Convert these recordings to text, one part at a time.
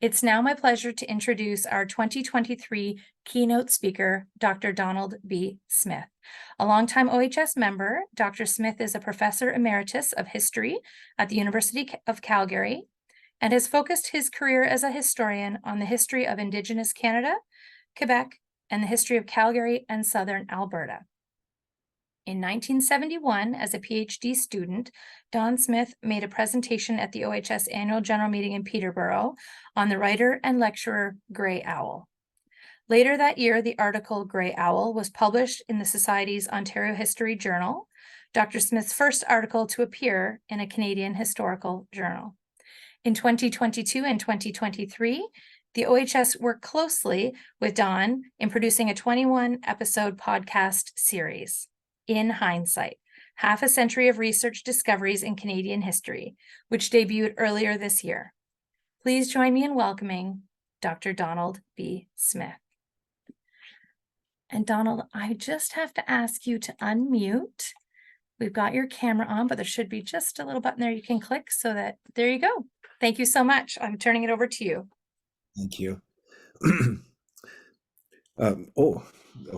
It's now my pleasure to introduce our 2023 keynote speaker, Dr. Donald B. Smith. A longtime OHS member, Dr. Smith is a Professor Emeritus of History at the University of Calgary and has focused his career as a historian on the history of Indigenous Canada, Quebec, and the history of Calgary and Southern Alberta. In 1971, as a PhD student, Don Smith made a presentation at the OHS Annual General Meeting in Peterborough on the writer and lecturer Grey Owl. Later that year, the article Grey Owl was published in the Society's Ontario History Journal, Dr. Smith's first article to appear in a Canadian historical journal. In 2022 and 2023, the OHS worked closely with Don in producing a 21-episode podcast series, In Hindsight, Half a Century of Research Discoveries in Canadian History, which debuted earlier this year. Please join me in welcoming Dr. Donald B. Smith. And Donald, I just have to ask you to unmute. We've got your camera on, but there should be just a little button there you can click so that, there you go. Thank you so much. I'm turning it over to you. Thank you. Oh,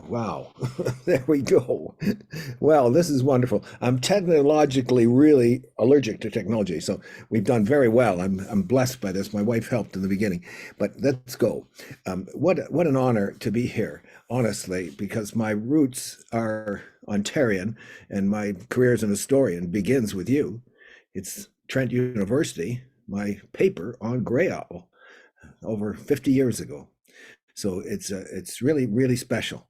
wow. There we go. Well, this is wonderful. I'm technologically really allergic to technology, so we've done very well. I'm blessed by this. My wife helped in the beginning, but let's go. What an honor to be here, honestly, because my roots are Ontarian and my career as an historian begins with you. It's Trent University, my paper on Grey Owl over 50 years ago. So it's really, really special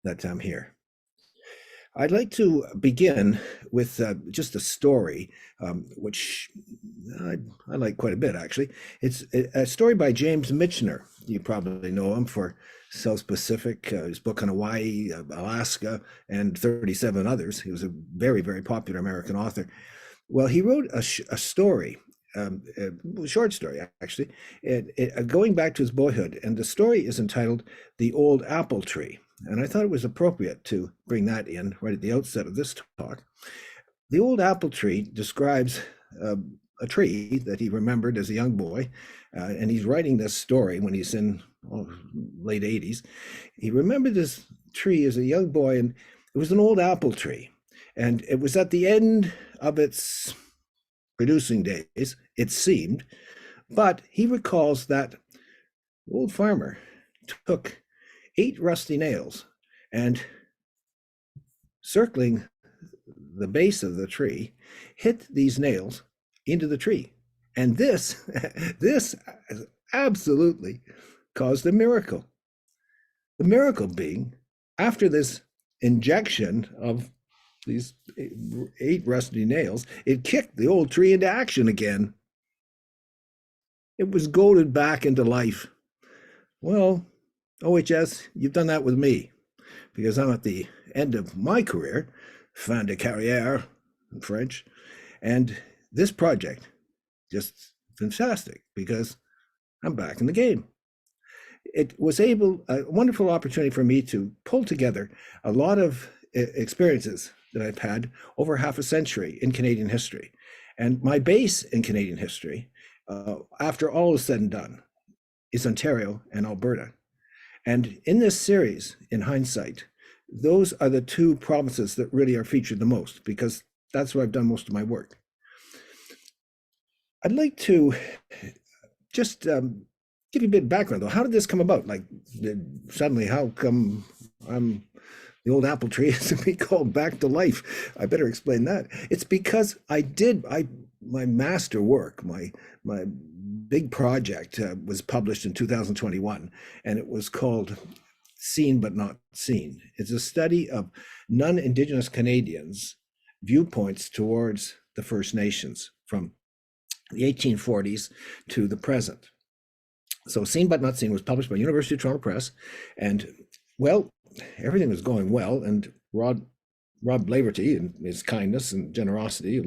that I'm here. I'd like to begin with just a story, which I like quite a bit, actually. It's a story by James Michener. You probably know him for South Pacific, his book on Hawaii, Alaska, and 37 others. He was a very, very popular American author. Well, he wrote a story, a short story, actually, going back to his boyhood. And the story is entitled The Old Apple Tree. And I thought it was appropriate to bring that in right at the outset of this talk. The Old Apple Tree describes a tree that he remembered as a young boy, and he's writing this story when he's in late 80s. He remembered this tree as a young boy, and it was an old apple tree. And it was at the end of its producing days, it seemed, but he recalls that the old farmer took 8 rusty nails and, circling the base of the tree, hit these nails into the tree. And this absolutely caused a miracle. The miracle being, after this injection of these 8 rusty nails, it kicked the old tree into action again. It was goaded back into life. Well, OHS, you've done that with me, because I'm at the end of my career, fin de carrière in French, and this project just fantastic because I'm back in the game. It was a wonderful opportunity for me to pull together a lot of experiences that I've had over half a century in Canadian history. And my base in Canadian history, after all is said and done, is Ontario and Alberta. And in this series, In Hindsight, those are the 2 provinces that really are featured the most, because that's where I've done most of my work. I'd like to just give you a bit of background, though. How did this come about? Like, suddenly, how come the old apple tree is to be called back to life? I better explain that. It's because my master work, my big project was published in 2021, and it was called Seen But Not Seen. It's a study of non-Indigenous Canadians' viewpoints towards the First Nations from the 1840s to the present. So Seen But Not Seen was published by University of Toronto Press, and well, everything was going well, and Rob Laverty, and his kindness and generosity,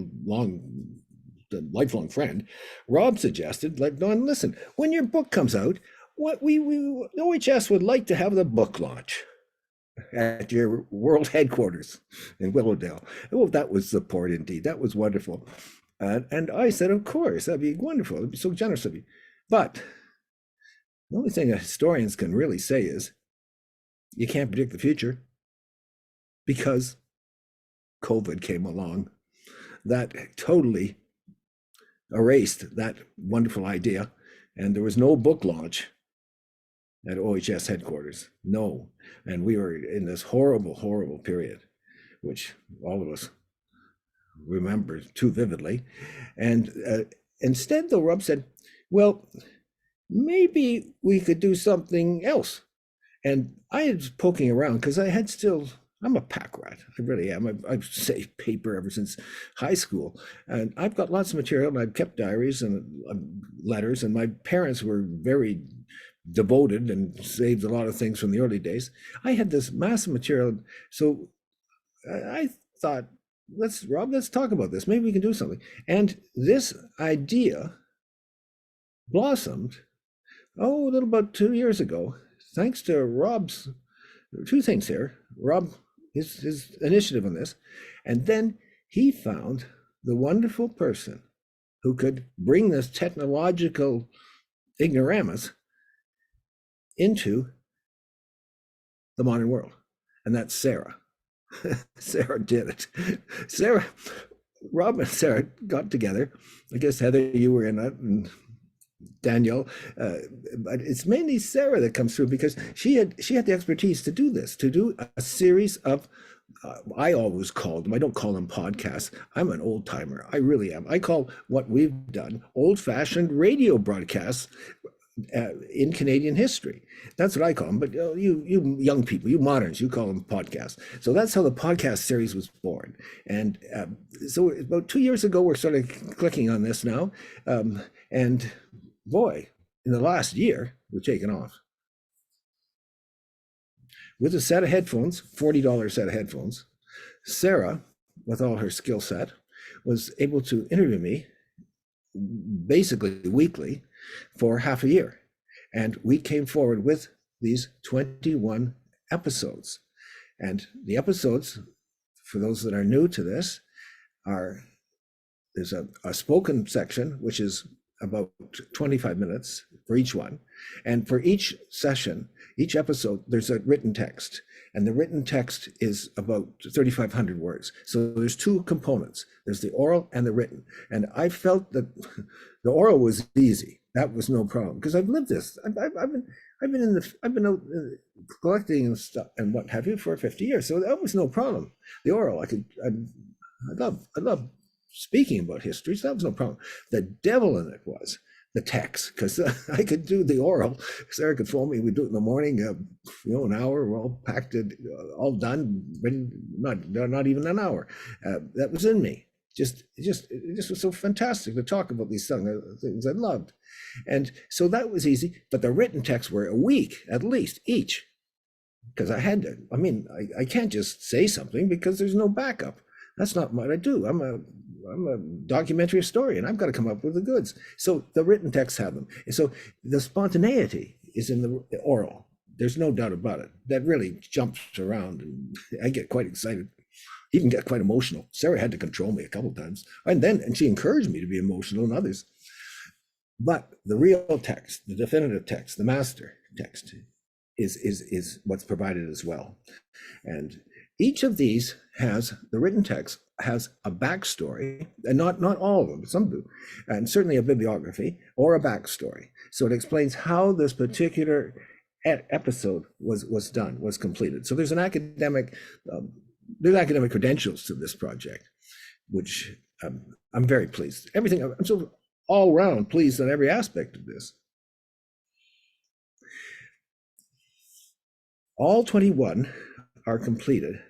the lifelong friend, Rob suggested, like, Don, listen, when your book comes out, what OHS would like to have the book launch at your world headquarters in Willowdale. Oh, that was support indeed. That was wonderful. And I said, of course, that'd be wonderful. It'd be so generous of you. But The only thing that historians can really say is you can't predict the future, because COVID came along. That totally erased that wonderful idea. And there was no book launch at OHS headquarters. No. And we were in this horrible, horrible period, which all of us remember too vividly. And instead, though, Rob said, well, maybe we could do something else. And I was poking around because I'm a pack rat. I really am. I've saved paper ever since high school. And I've got lots of material, and I've kept diaries and letters. And my parents were very devoted and saved a lot of things from the early days. I had this massive material. So I thought, Rob, let's talk about this. Maybe we can do something. And this idea blossomed, a little about 2 years ago, thanks to Rob's two things here. Rob, his initiative on this, and then he found the wonderful person who could bring this technological ignoramus into the modern world, and that's Sarah. Sarah did it. Rob and Sarah got together. I guess, Heather, you were in it, and Danielle, but it's mainly Sarah that comes through, because she had the expertise to do this, to do a series of, I always called them, I don't call them podcasts. I'm an old timer. I really am. I call what we've done old-fashioned radio broadcasts in Canadian history. That's what I call them. But you young people, you moderns, you call them podcasts. So that's how the podcast series was born. And so about 2 years ago, we're sort of clicking on this now. And boy, in the last year, we've taken off. With a set of headphones, $40 set of headphones, Sarah, with all her skill set, was able to interview me basically weekly for half a year. And we came forward with these 21 episodes. And the episodes, for those that are new to this, there's a spoken section, which is about 25 minutes for each one. And for each session, each episode, there's a written text. And the written text is about 3,500 words. So there's two components. There's the oral and the written. And I felt that the oral was easy. That was no problem, because I've lived this. I've been out collecting and stuff and what have you for 50 years. So that was no problem. The oral, I love speaking about history, so that was no problem. The devil in it was the text, because I could do the oral. Sarah could phone me. We'd do it in the morning, an hour. We're all packed, all done. Not even an hour. That was in me. It just was so fantastic to talk about these things I loved, and so that was easy. But the written texts were a week at least each, because I had to. I mean, I can't just say something because there's no backup. That's not what I do. I'm a documentary historian. I've got to come up with the goods. So the written texts have them. And so the spontaneity is in the oral. There's no doubt about it. That really jumps around, and I get quite excited, even get quite emotional. Sarah had to control me a couple of times. And she encouraged me to be emotional and others. But the real text, the definitive text, the master text is what's provided as well. And each of these the written text has a backstory, and not all of them, some do, and certainly a bibliography or a backstory. So it explains how this particular episode was completed. So there's academic credentials to this project, which I'm very pleased. I'm so all around pleased on every aspect of this. All 21 are completed.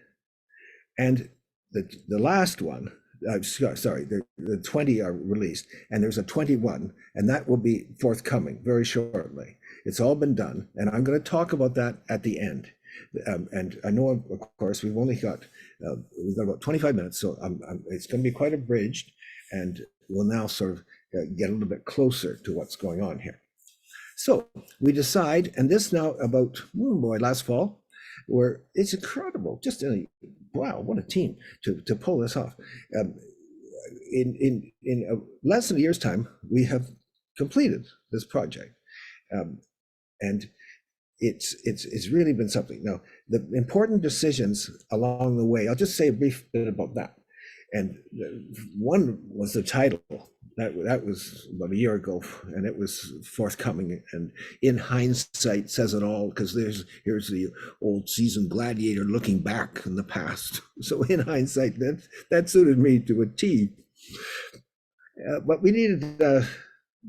And the last one, the 20 are released, and there's a 21, and that will be forthcoming very shortly. It's all been done, and I'm going to talk about that at the end. And I know, of course, we've got about 25 minutes, so it's going to be quite abridged, and we'll now sort of get a little bit closer to what's going on here. So we decide, and this now about, last fall, where it's incredible, wow, what a team to pull this off. In less than a year's time, we have completed this project. And it's really been something. Now, the important decisions along the way, I'll just say a brief bit about that. And one was the title. That was about a year ago, and it was forthcoming. And in hindsight, says it all, because here's the old seasoned gladiator looking back in the past. So in hindsight, that suited me to a T. But we needed,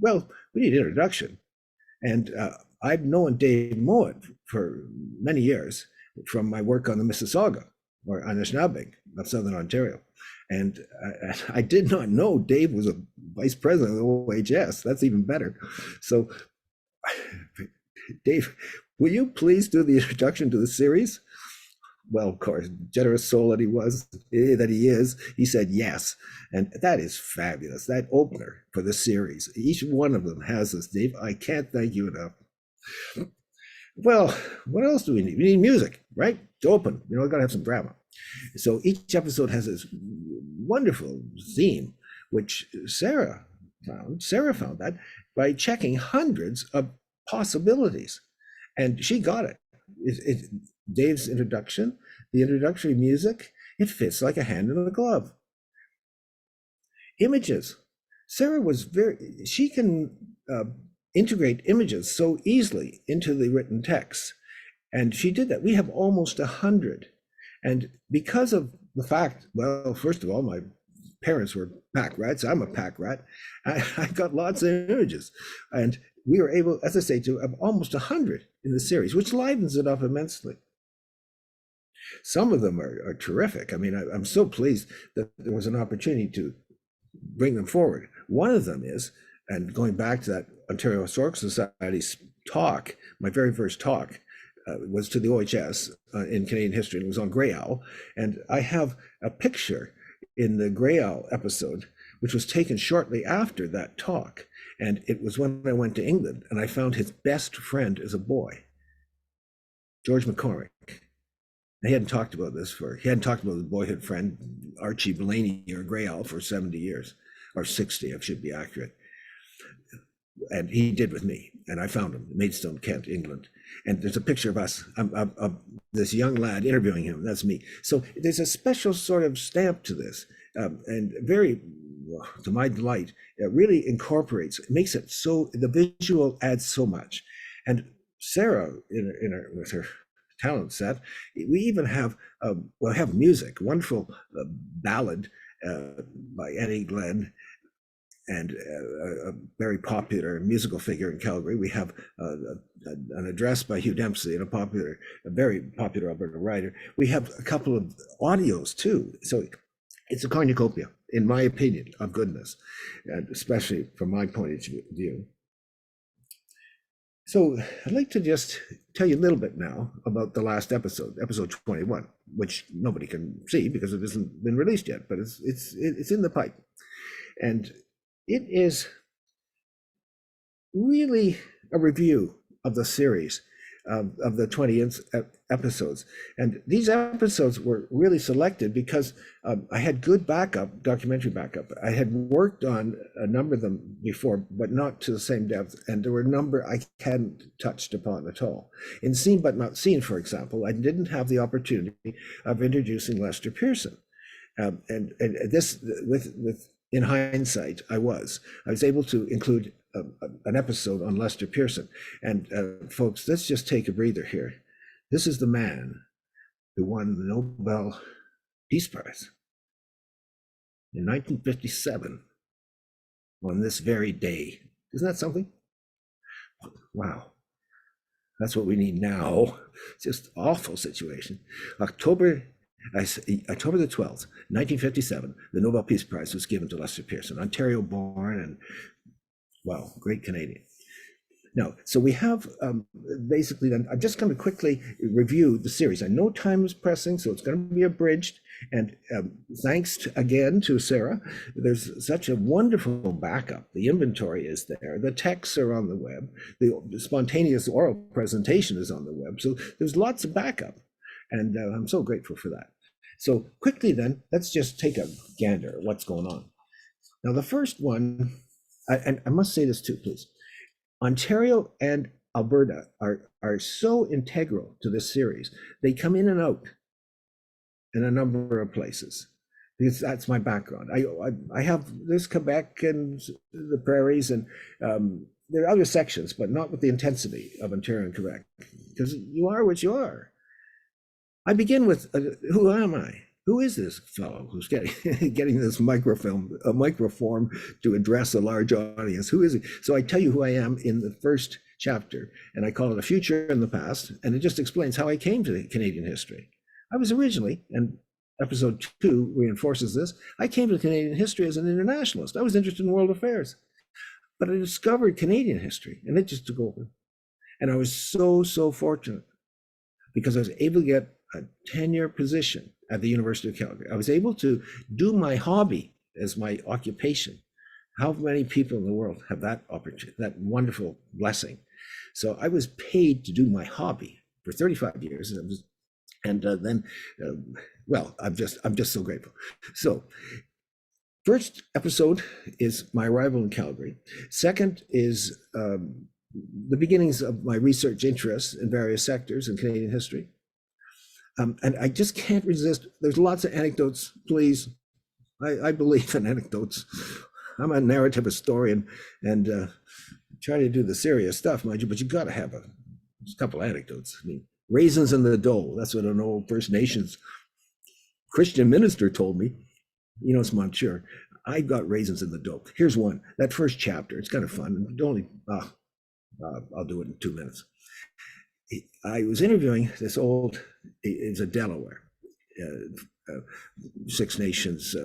we need introduction. And I've known Dave Mowat for many years from my work on the Mississauga, or Anishinaabe of Southern Ontario. And I did not know Dave was a vice president of the OHS. That's even better. So, Dave, will you please do the introduction to the series? Well, of course, generous soul that he is, he said yes. And that is fabulous. That opener for the series, each one of them has this, Dave. I can't thank you enough. Well, what else do we need? We need music, right? To open, we gotta have some drama. So each episode has this wonderful theme, which Sarah found. Sarah found that by checking hundreds of possibilities, and she got it. Dave's introduction, the introductory music, it fits like a hand in a glove. Images. Sarah was she can integrate images so easily into the written text. And she did that. We have almost 100. And because of the fact, well, first of all, my parents were pack rats. I'm a pack rat. I got lots of images. And we were able, as I say, to have almost 100 in the series, which livens it up immensely. Some of them are terrific. I mean, I'm so pleased that there was an opportunity to bring them forward. One of them is, and going back to that Ontario Historical Society's talk, my very first talk was to the OHS in Canadian history, and it was on Grey Owl. And I have a picture in the Grey Owl episode, which was taken shortly after that talk. And it was when I went to England, and I found his best friend as a boy, George McCormick. He hadn't talked about his boyhood friend, Archie Blaney, or Grey Owl, for 70 years, or 60, I should be accurate. And he did with me, and I found him in Maidstone, Kent, England. And there's a picture of us, of this young lad interviewing him. That's me. So there's a special sort of stamp to this, and very, to my delight, it really incorporates, it makes it so, the visual adds so much. And Sarah, with her talent set, we even have have music, wonderful ballad by Annie Glenn, and a very popular musical figure in Calgary. We have an address by Hugh Dempsey, and a very popular Alberta writer. We have a couple of audios too. So it's a cornucopia, in my opinion, of goodness, and especially from my point of view. So I'd like to just tell you a little bit now about the last episode, episode 21, which nobody can see because it hasn't been released yet, but it's in the pipe. And it is really a review of the series of the 20 episodes. And these episodes were really selected because I had good documentary backup. I had worked on a number of them before, but not to the same depth. And there were a number I hadn't touched upon at all. In Seen But Not Seen, for example, I didn't have the opportunity of introducing Lester Pearson. And this, with in hindsight, I was able to include an episode on Lester Pearson. And folks, let's just take a breather here. This is the man who won the Nobel Peace Prize in 1957 on this very day. Isn't that something? Wow. That's what we need now. Just awful situation. October the 12th, 1957, the Nobel Peace Prize was given to Lester Pearson, Ontario born, and wow, great Canadian. Now, so we have basically, I'm just going to quickly review the series. I know time is pressing, so it's going to be abridged. And thanks again to Sarah, there's such a wonderful backup. The inventory is there. The texts are on the web. The spontaneous oral presentation is on the web. So there's lots of backup. And I'm so grateful for that. So quickly then, let's just take a gander at what's going on. Now, the first one, and I must say this too, please. Ontario and Alberta are so integral to this series. They come in and out in a number of places, because that's my background. I have this Quebec and the prairies, and there are other sections, but not with the intensity of Ontario and Quebec, because you are what you are. I begin with who am I? Who is this fellow who's getting this microform to address a large audience? Who is he? So I tell you who I am in the first chapter, and I call it A Future in the Past, and it just explains how I came to Canadian history. I was originally, and episode 2 reinforces this, I came to Canadian history as an internationalist. I was interested in world affairs, but I discovered Canadian history, and it just took over. And I was so fortunate, because I was able to get a tenure position at the University of Calgary. I was able to do my hobby as my occupation. How many people in the world have that opportunity, that wonderful blessing? So I was paid to do my hobby for 35 years, well, I'm just so grateful. So first episode is my arrival in Calgary. Second is the beginnings of my research interests in various sectors in Canadian history. And I just can't resist. There's lots of anecdotes, please. I believe in anecdotes. I'm a narrative historian, and try to do the serious stuff, mind you, but you got to have a couple anecdotes. I mean, raisins in the dough. That's what an old First Nations Christian minister told me. Enos Monture. I got raisins in the dough. Here's one. That first chapter. It's kind of fun. I'll do it in 2 minutes. I was interviewing this it's a Delaware, Six Nations,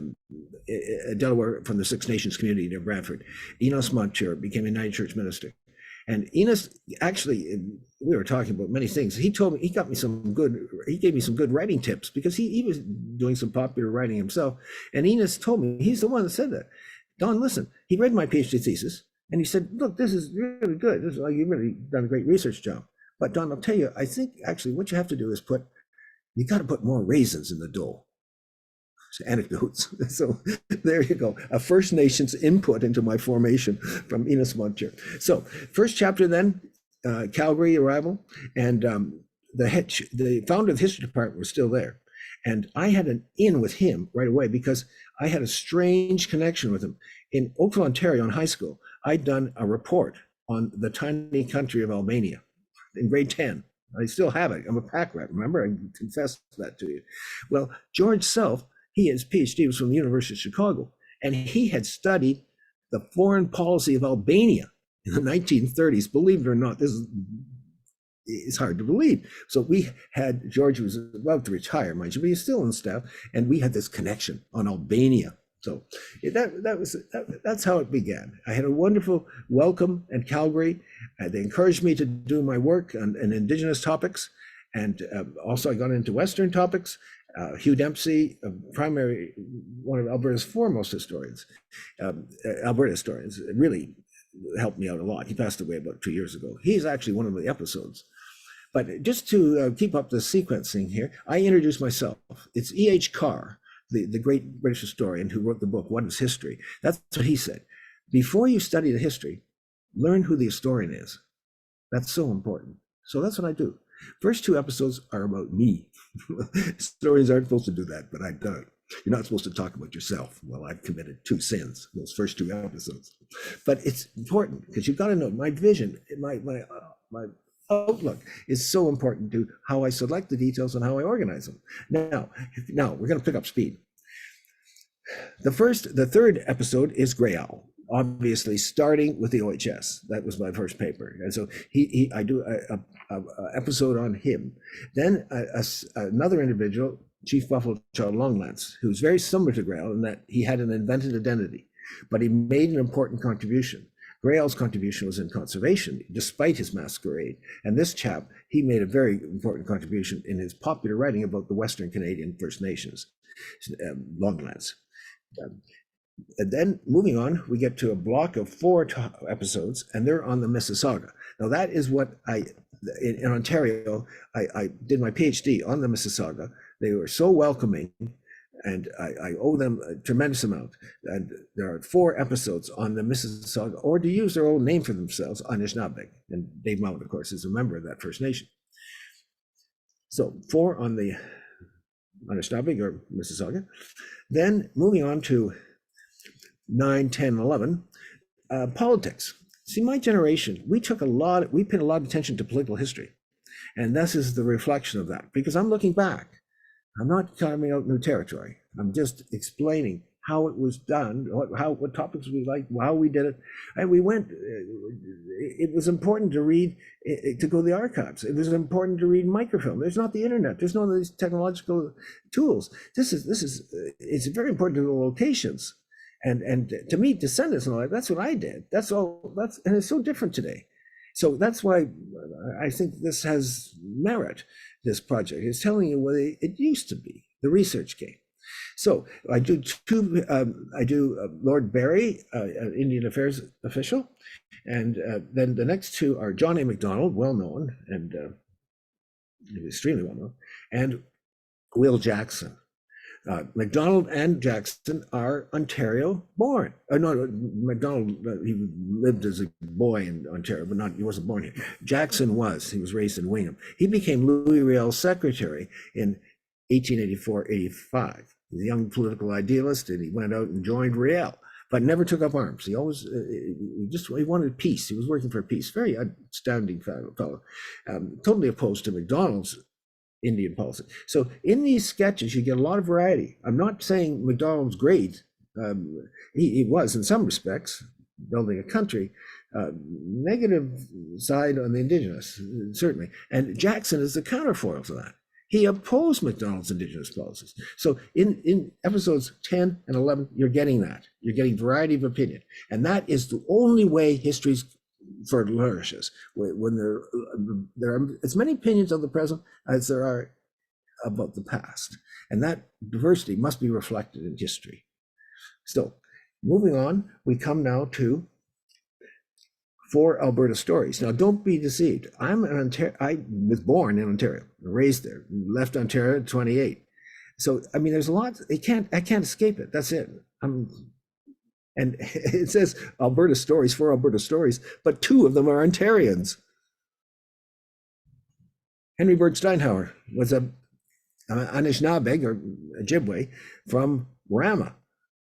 Delaware from the Six Nations community near Brantford. Enos Monture became a United Church minister. And Enos, actually, we were talking about many things. He told me, he gave me some good writing tips, because he was doing some popular writing himself. And Enos told me, he's the one that said that. Don, listen, he read my PhD thesis, and he said, look, this is really good. You've really done a great research job. But Don, I'll tell you, I think actually what you have to do is you got to put more raisins in the dough. Anecdotes. So there you go. A First Nations input into my formation from Enos Monture. So first chapter then, Calgary arrival, and the founder of the history department was still there. And I had an in with him right away, because I had a strange connection with him. In Oakville, Ontario, in high school, I'd done a report on the tiny country of Albania in grade 10. I still have it. I'm a pack rat, remember? I confessed that to you. Well, George Self, his PhD was from the University of Chicago, and he had studied the foreign policy of Albania in the 1930s. Believe it or not, it's hard to believe. So George was about to retire, mind you, but he's still on staff, and we had this connection on Albania. So that's how it began. I had a wonderful welcome in Calgary. They encouraged me to do my work on Indigenous topics, and also I got into Western topics. Hugh Dempsey, one of Alberta's foremost historians, Alberta historians, really helped me out a lot. He passed away about 2 years ago. He's actually one of the episodes. But just to keep up the sequencing here, I introduced myself. It's E.H. Carr, the great British historian who wrote the book, What is History? That's what he said. Before you study the history, learn who the historian is. That's so important. So that's what I do. First 2 episodes are about me. Historians aren't supposed to do that, but I've done it. You're not supposed to talk about yourself. Well, I've committed 2 sins, those first 2 episodes. But it's important, because you've got to know my vision, my outlook is so important to how I select the details and how I organize them. Now we're going to pick up speed. The third episode is Grey Owl, obviously starting with the OHS. That was my first paper, and so I do a episode on him. Then another individual, Chief Buffalo Child Longlands, who's very similar to Grey Owl in that he had an invented identity, but he made an important contribution. Grey Owl's contribution was in conservation, despite his masquerade. And this chap, he made a very important contribution in his popular writing about the Western Canadian First Nations, Longlands. And then moving on, we get to a block of 4 episodes, and they're on the Mississauga. Now that is what in Ontario, I did my PhD on the Mississauga. They were so welcoming. and I owe them a tremendous amount. And there are 4 episodes on the Mississauga, or to use their own name for themselves, Anishinaabe. And Dave Mount, of course, is a member of that First Nation. So 4 on the Anishinaabe or Mississauga. Then moving on to 9, 10, 11, politics. See, my generation, we paid a lot of attention to political history. And this is the reflection of that, because I'm looking back. I'm not coming out new territory. I'm just explaining how it was done, what topics we liked, how we did it. And we went, it was important to read, to go to the archives. It was important to read microfilm. There's not the internet. There's none of these technological tools. It's very important to the locations. And to meet descendants and all that, that's what I did. And it's so different today. So that's why I think this has merit, this project. It's telling you what it used to be, the research game. So I do Lord Barry, Indian Affairs official, and then the next 2 are John A. Macdonald, well-known and extremely well-known, and Will Jackson. Macdonald and Jackson are Ontario born. No, Macdonald, he lived as a boy in Ontario, but he wasn't born here. Jackson was. He was raised in Wingham. He became Louis Riel's secretary in 1884-85. He's a young political idealist, and he went out and joined Riel, but never took up arms. He always, he wanted peace. He was working for peace. Very astounding fellow. Totally opposed to Macdonald's Indian policy. So in these sketches, you get a lot of variety. I'm not saying Macdonald's great. He was in some respects, building a country. Negative side on the Indigenous, certainly. And Jackson is the counterfoil to that. He opposed Macdonald's Indigenous policies. So in episodes 10 and 11, you're getting that. You're getting variety of opinion. And that is the only way history's flourishes, when there are as many opinions of the present as there are about the past, and that diversity must be reflected in history. So moving on, we come now to 4 Alberta stories. Now don't be deceived. I was born in Ontario, raised there, left Ontario at 28. So I mean, there's a lot. I can't escape it. That's it. And it says Alberta stories, 4 Alberta stories, but 2 of them are Ontarians. Henry Bird Steinhauer was an Anishinaabe or Ojibwe from Rama,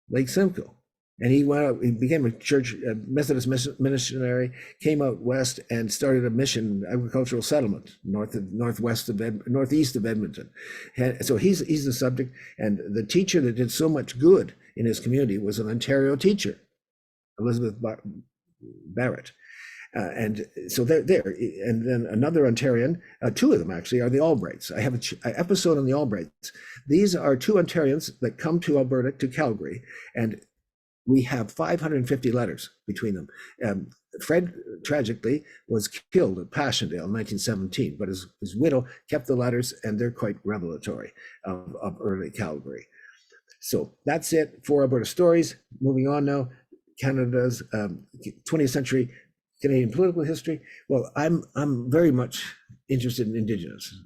Lake Simcoe. And he went out, he became a Methodist missionary, came out west and started a mission, agricultural settlement, northeast of Edmonton. So he's the subject, and the teacher that did so much good in his community was an Ontario teacher, Elizabeth Barrett. And so they're there. And then another Ontarian, 2 of them actually, are the Albrights. I have an episode on the Albrights. These are 2 Ontarians that come to Alberta, to Calgary, and we have 550 letters between them. Fred, tragically, was killed at Passchendaele in 1917, but his widow kept the letters, and they're quite revelatory of early Calgary. So that's it for Alberta stories. Moving on now, Canada's 20th century Canadian political history. Well, I'm very much interested in Indigenous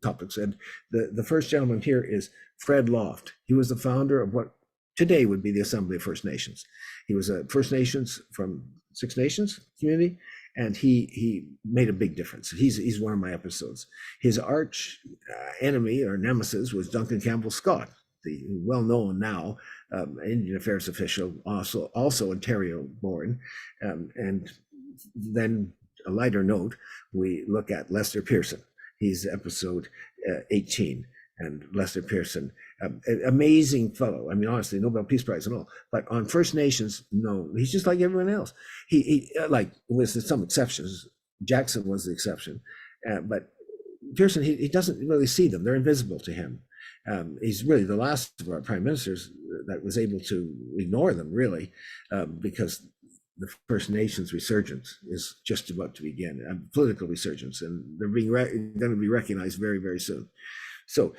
topics, and the first gentleman here is Fred Loft. He was the founder of what today would be the Assembly of First Nations. He was a First Nations from Six Nations community, and he made a big difference. He's one of my episodes. His arch enemy or nemesis was Duncan Campbell Scott, the well-known now Indian Affairs official, also Ontario born. And then a lighter note, we look at Lester Pearson. He's episode 18. And Lester Pearson, amazing fellow. I mean, honestly, Nobel Peace Prize and all. But on First Nations, no, he's just like everyone else. He like, with some exceptions, Jackson was the exception, but Pearson, he doesn't really see them. They're invisible to him. He's really the last of our prime ministers that was able to ignore them, really, because the First Nations resurgence is just about to begin, a political resurgence, and they're going to be recognized very, very soon. So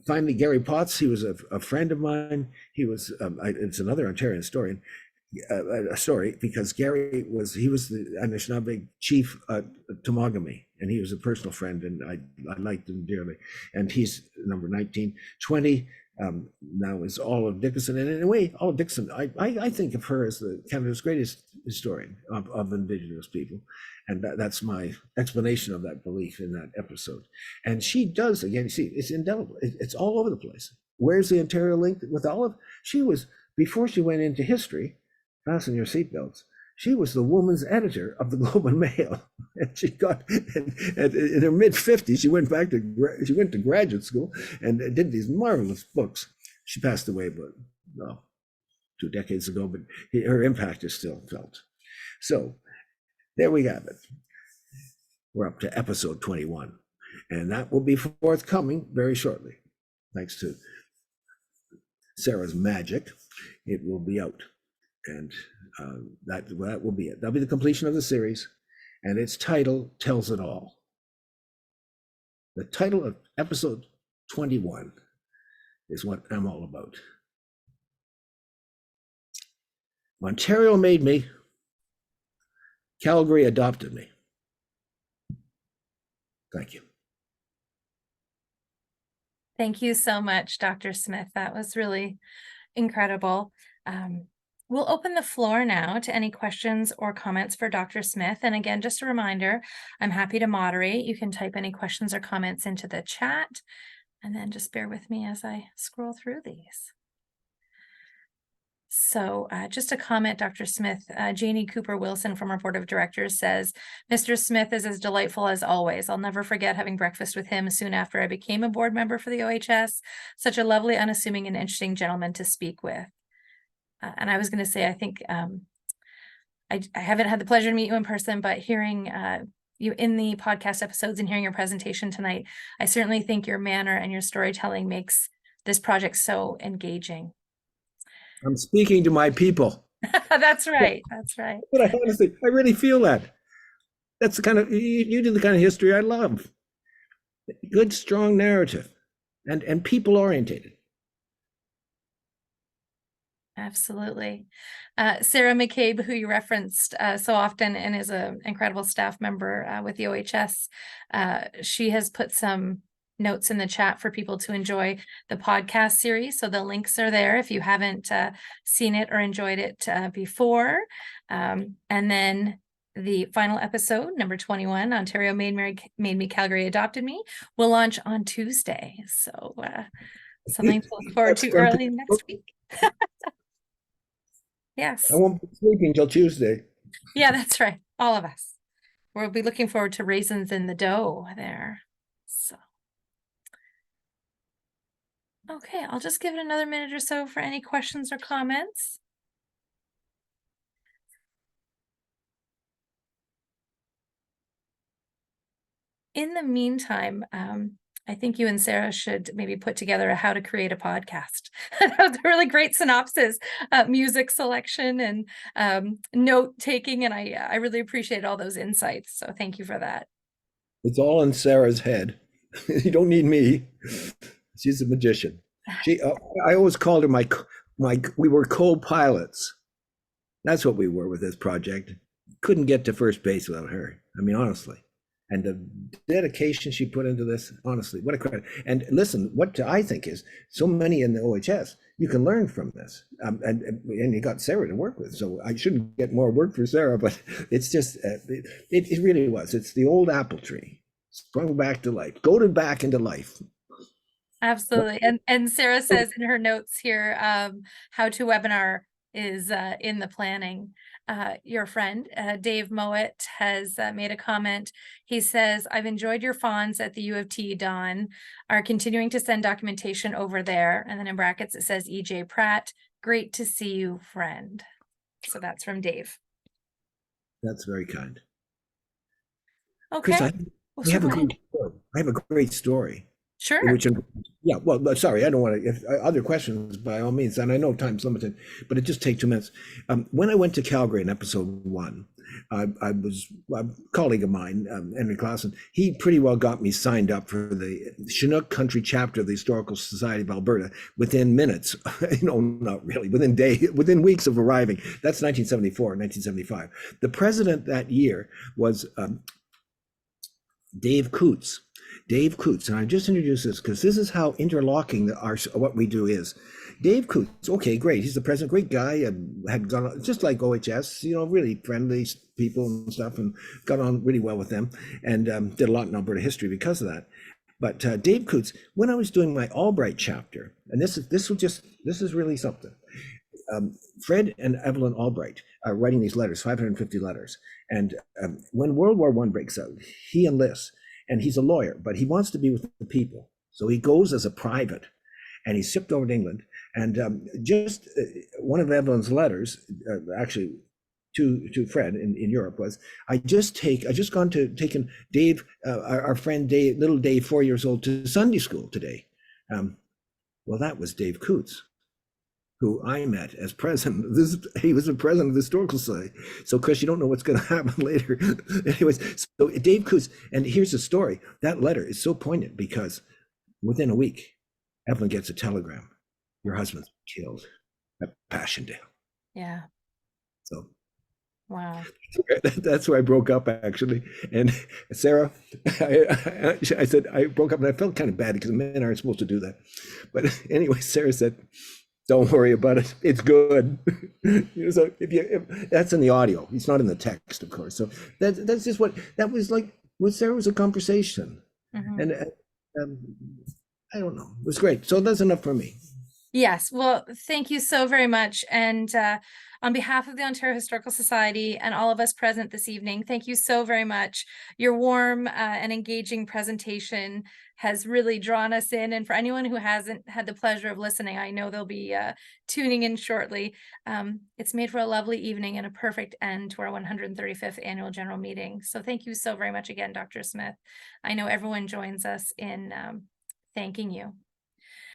finally, Gary Potts, he was a friend of mine. He was, it's another Ontarian historian, story, because Gary was the Anishinaabe chief at Temagami, and he was a personal friend, and I liked him dearly. And he's number 1920. Now is Olive Dickinson, and in a way, Olive Dickinson, I think of her as Canada's greatest historian of Indigenous people, and that's my explanation of that belief in that episode. And she does, again, you see, it's indelible. It's all over the place. Where's the Ontario link with Olive? She was, before she went into history, fasten your seatbelts, she was the woman's editor of the Globe and Mail, and she got, and in her mid-50s, she went to graduate school and did these marvelous books. She passed away, but 2 decades ago, but her impact is still felt. So there we have it. We're up to episode 21, and that will be forthcoming very shortly. Thanks to Sarah's magic, it will be out. And that will be it. That'll be the completion of the series, and its title tells it all. The title of episode 21 is what I'm all about. Ontario made me, Calgary adopted me. Thank you. Thank you so much, Dr. Smith. That was really incredible. We'll open the floor now to any questions or comments for Dr. Smith. And again, just a reminder, I'm happy to moderate. You can type any questions or comments into the chat, and then just bear with me as I scroll through these. So just a comment, Dr. Smith, Janie Cooper Wilson from our board of directors says, Mr. Smith is as delightful as always. I'll never forget having breakfast with him soon after I became a board member for the OHS. Such a lovely, unassuming, and interesting gentleman to speak with. And I was going to say, I think I haven't had the pleasure to meet you in person, but hearing you in the podcast episodes and hearing your presentation tonight, I certainly think your manner and your storytelling makes this project so engaging. I'm speaking to my people. That's right. That's right. But I really feel that. That's the kind of, you do the kind of history I love. Good, strong narrative and people orientated. Absolutely. Sarah McCabe, who you referenced so often and is an incredible staff member with the OHS, she has put some notes in the chat for people to enjoy the podcast series. So the links are there if you haven't seen it or enjoyed it before. And then the final episode, number 21, Ontario Made Me, Calgary Adopted Me, will launch on Tuesday. So something to look forward to early next week. Yes. I won't be sleeping till Tuesday. Yeah, that's right. All of us. We'll be looking forward to raisins in the dough there. So. Okay, I'll just give it another minute or so for any questions or comments. In the meantime, I think you and Sarah should maybe put together a how to create a podcast. That was a really great synopsis, music selection and note taking, and I really appreciate all those insights. So thank you for that. It's all in Sarah's head. You don't need me. She's a magician. I always called her we were co-pilots. That's what we were with this project. Couldn't get to first base without her. I mean, honestly. And the dedication she put into this, honestly, what a credit. And listen, what I think is so many in the OHS, you can learn from this. And you got Sarah to work with. So I shouldn't get more work for Sarah, but it's just, it really was. It's the old apple tree, sprung back to life, goaded back into life. Absolutely. And Sarah says in her notes here, how to webinar is in the planning. Your friend, Dave Mowat, has made a comment. He says, I've enjoyed your fawns at the U of T, Don. Are continuing to send documentation over there. And then in brackets, it says EJ Pratt. Great to see you, friend. So that's from Dave. That's very kind. Okay. Chris, I have a great story. Sure. Yeah, well, sorry, I don't want to, if other questions by all means, and I know time's limited, but it just takes 2 minutes. When I went to Calgary in episode 1, I was a colleague of mine, Henry Clausen, he pretty well got me signed up for the Chinook Country chapter of the Historical Society of Alberta within minutes, not really, within weeks of arriving. That's 1974, 1975. The president that year was Dave Coots. Dave Coots, and I just introduced this because this is how interlocking what we do is. Dave Coots, okay, great. He's the president, great guy, had gone on, just like OHS, really friendly people and stuff, and got on really well with them, and did a lot in Alberta history because of that. But Dave Coots, when I was doing my Albright chapter, and this is really something. Fred and Evelyn Albright are writing these letters, 550 letters, and when World War I breaks out, he enlists, and he's a lawyer, but he wants to be with the people, so he goes as a private, and he's shipped over to England. And one of Evelyn's letters, actually to Fred in Europe, was, I just taken Dave, our friend Dave, little Dave, 4 years old, to Sunday school today. Well, that was Dave Coots, who I met as president. He was the president of the Historical Society. So, Chris, you don't know what's going to happen later. Anyways, so Dave Coots, and here's the story. That letter is so poignant because within a week, Evelyn gets a telegram. Your husband's killed at Passchendaele. Yeah. So, wow. That's where I broke up, actually. And Sarah, I said I broke up, and I felt kind of bad because men aren't supposed to do that. But anyway, Sarah said, "Don't worry about it. It's good." So if that's in the audio, it's not in the text, of course. So that's just what was like. With Sarah was a conversation, and I don't know. It was great. So that's enough for me. Yes, well, thank you so very much. And on behalf of the Ontario Historical Society and all of us present this evening, thank you so very much. Your warm and engaging presentation has really drawn us in. And for anyone who hasn't had the pleasure of listening, I know they'll be tuning in shortly. It's made for a lovely evening and a perfect end to our 135th Annual General Meeting. So thank you so very much again, Dr. Smith. I know everyone joins us in thanking you.